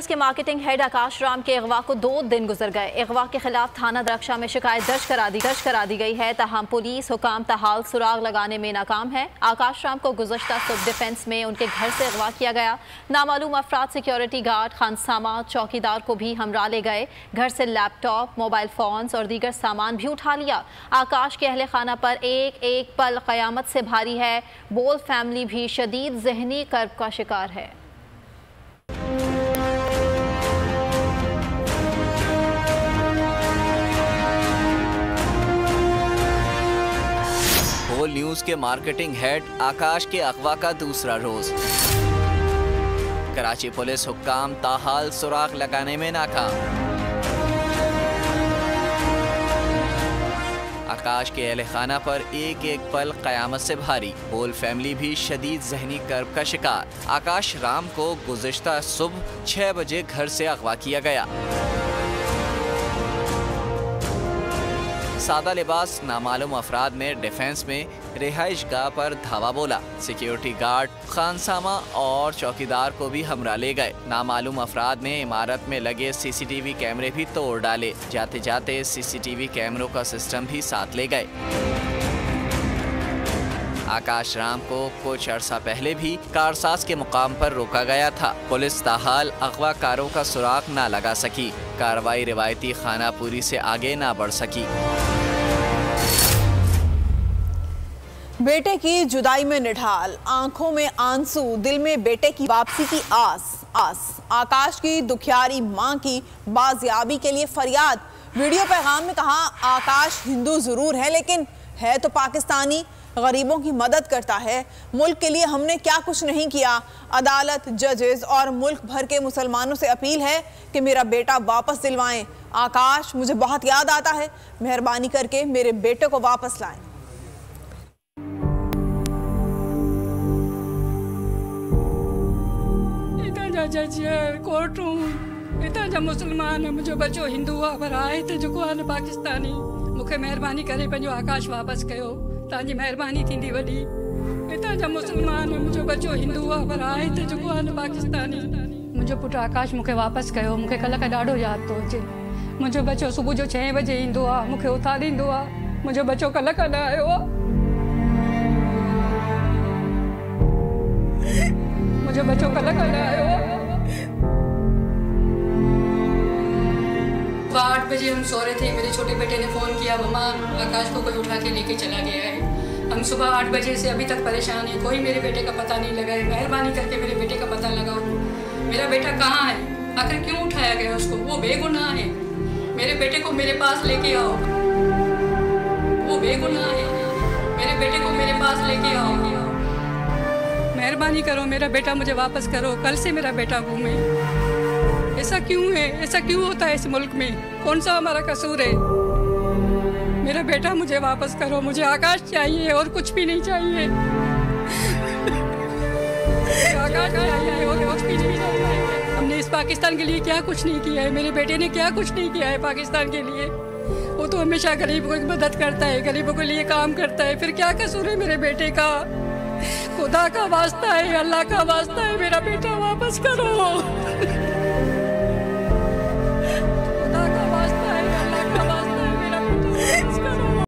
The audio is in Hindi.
न्यूज़ के मार्केटिंग हेड आकाश राम के अगवा को 2 दिन गुजर गए। अगवा के खिलाफ थाना दरक्षा में शिकायत दर्ज करा दी गई है, ताहम पुलिस हुकाम ताहाल सुराग लगाने में नाकाम है। आकाश राम को गुज़श्ता सुबह डिफेंस में उनके घर से अगवा किया गया। नामालूम अफराद सिक्योरिटी गार्ड, खानसामा, चौकीदार को भी हमरा ले गए। घर से लैपटॉप, मोबाइल फ़ोन्स और दीगर सामान भी उठा लिया। आकाश के अहले खाना पर एक एक पल क़यामत से भारी है। बोल फैमिली भी शदीद ज़हनी कर्ब का शिकार है। बोल न्यूज़ के मार्केटिंग हेड आकाश के अगवा का दूसरा रोज। कराची पुलिस हुक्काम ताहाल सुराग लगाने में नाकाम। आकाश के अहले खाना पर एक एक पल क़यामत से भारी। बोल फैमिली भी शदीद ज़हनी कर्ब का शिकार। आकाश राम को गुज़श्ता सुबह 6 बजे घर से अगवा किया गया। सादा लिबास नामालूम अफराद ने डिफेंस में रिहाइश गाह पर धावा बोला। सिक्योरिटी गार्ड, खानसामा और चौकीदार को भी हमरा ले गए। नामालूम अफराद ने इमारत में लगे सीसीटीवी कैमरे भी तोड़ डाले। जाते जाते सीसीटीवी कैमरों का सिस्टम भी साथ ले गए। आकाश राम को कुछ अरसा पहले भी कारसाज के मुकाम पर रोका गया था। पुलिस ताहाल अगवाकारों का सुराग ना लगा सकी। कार्रवाई रिवायती खानापुरी से आगे ना बढ़ सकी। बेटे की जुदाई में निढाल, आंखों में आंसू, दिल में बेटे की वापसी की आस। आकाश की दुखियारी मां की बाजियाबी के लिए फरियाद। वीडियो पैगाम में कहा, आकाश हिंदू जरूर है लेकिन है तो पाकिस्तानी, गरीबों की मदद करता है। मुल्क के लिए हमने क्या कुछ नहीं किया। अदालत, जजेस और मुल्क भर के मुसलमानों से अपील है कि मेरा बेटा वापस दिलवाएं। आकाश मुझे बहुत याद आता है, मेहरबानी करके मेरे बेटे को वापस लाएं। जज कोर्ट रूम इतना जा मुसलमान मुझो बच्चो हिंदू हुआ पर आए थे जो आहे पाकिस्तानी। मूंखे महिरबानी करे पंहिंजो आकाश वापस कयो, तव्हांजी महिरबानी थींदी वॾी। हितां जा मुसलमान मुंहिंजो बच्चो हिंदू आहे पर आहे त जेको आहे पाकिस्तानी। मुंहिंजो पुटु आकाश मूंखे वापसि कयो। मूंखे कल्ह खां ॾाढो यादि थो अचे। मुंहिंजो बच्चो सुबुह जो 6 बजे ईंदो आहे, मूंखे उथारींदो आहे। मुंहिंजो बच्चो कल्ह खां न आयो आहे। मुंहिंजो बच्चो कल्ह खां न आयो आहे। 8 बजे हम सो रहे थे। मेरे छोटे बेटे ने फ़ोन किया, मम्मा आकाश को कोई उठा के लेके चला गया है। हम सुबह 8 बजे से अभी तक परेशान हैं। कोई मेरे बेटे का पता नहीं लगा है। मेहरबानी करके मेरे बेटे का पता लगाओ। मेरा बेटा कहाँ है? आखिर क्यों उठाया गया उसको? वो बेगुनाह है। मेरे बेटे को मेरे पास लेके आओ। वो बेगुनाह है। मेरे बेटे को मेरे पास लेके आओ। मेहरबानी करो, मेरा बेटा मुझे वापस करो। कल से मेरा बेटा घूमे। ऐसा क्यों है? ऐसा क्यों होता है इस मुल्क में? कौन सा हमारा कसूर है? मेरा बेटा मुझे वापस करो। मुझे आकाश चाहिए और कुछ भी नहीं चाहिए। आकाश चाहिए और कुछ भी नहीं चाहिए। हमने इस पाकिस्तान के लिए क्या कुछ नहीं किया है। मेरे बेटे ने क्या कुछ नहीं किया है पाकिस्तान के लिए। वो तो हमेशा गरीबों की मदद करता है, गरीबों के लिए काम करता है। फिर क्या कसूर है मेरे बेटे का? खुदा का वास्ता है, अल्लाह का वास्ता है, मेरा बेटा वापस करो।